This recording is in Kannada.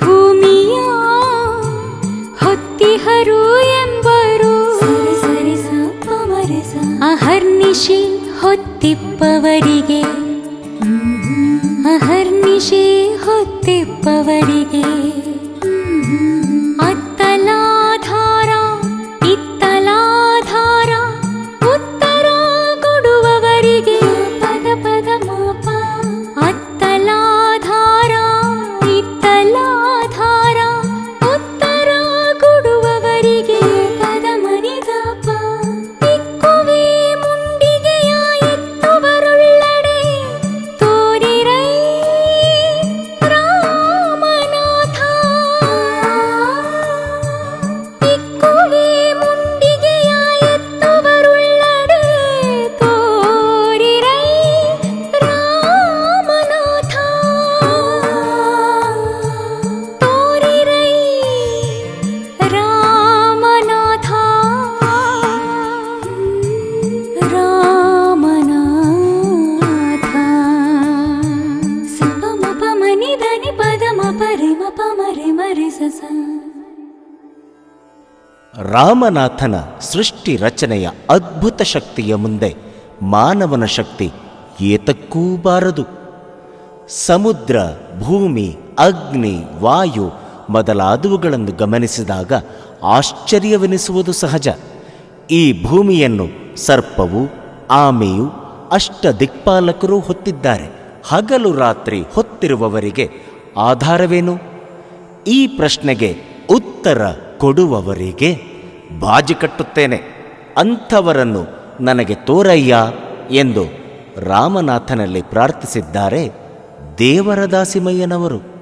ಭೂಮಿಯ ಹೊತ್ತಿಹರು ಎಂಬರು ಅಹರ್ನಿಶಿ ಹೊತ್ತಿಪ್ಪವರಿಗೆ ಅಹರ್ನಿಶಿ ಹೊತ್ತಿಪ್ಪವರಿಗೆ ಅತ್ತಲಾಧಾರ ಇತ್ತಲಾಧಾರ ಉತ್ತರ ಕೊಡುವವರಿಗೆ ಪದ ಪದ ಮಾಪ ಅತ್ತಲಾಧಾರ ಇತ್ತಲಾಧಾರ ಉತ್ತರ ಕೊಡುವವರಿಗೆ ಪದ ಮನಿದಪ ಇಕ್ಕುವೆ ಮುಂಡಿಗೆಯ ಎತ್ತುವರುಳ್ಳಡೆ ತೋರಿರೈ ರಾಮನಾಥ ಇಕ್ಕುವೆ ಮುಂಡಿಗೆಯ ಎತ್ತುವರುಳ್ಳಡೆ ತೋರಿರೈ ರಾಮನಾಥ ತೋರಿರೈ ರಾಮನಾಥ ರಾಮನಾಥ ಸಪ ಮಪ ಮನಿ ಧನಿ ಪದ ಮಪ ರೆ ಮಪ ಮರೆ ಮರೆ ಸಸ. ರಾಮನಾಥನ ಸೃಷ್ಟಿ ರಚನೆಯ ಅದ್ಭುತ ಶಕ್ತಿಯ ಮುಂದೆ ಮಾನವನ ಶಕ್ತಿ ಏತಕ್ಕೂ ಬಾರದು. ಸಮುದ್ರ, ಭೂಮಿ, ಅಗ್ನಿ, ವಾಯು ಮೊದಲಾದವುಗಳನ್ನು ಗಮನಿಸಿದಾಗ ಆಶ್ಚರ್ಯವೆನಿಸುವುದು ಸಹಜ. ಈ ಭೂಮಿಯನ್ನು ಸರ್ಪವು, ಆಮೆಯು, ಅಷ್ಟ ದಿಕ್ಪಾಲಕರು ಹೊತ್ತಿದ್ದಾರೆ. ಹಗಲು ರಾತ್ರಿ ಹೊತ್ತಿರುವವರಿಗೆ ಆಧಾರವೇನು? ಈ ಪ್ರಶ್ನೆಗೆ ಉತ್ತರ ಕೊಡುವವರಿಗೆ ಬಾಜಿ ಕಟ್ಟುತ್ತೇನೆ. ಅಂಥವರನ್ನು ನನಗೆ ತೋರಯ್ಯ ಎಂದು ರಾಮನಾಥನಲ್ಲಿ ಪ್ರಾರ್ಥಿಸಿದ್ದಾರೆ ದೇವರ ದಾಸಿಮಯ್ಯನವರು.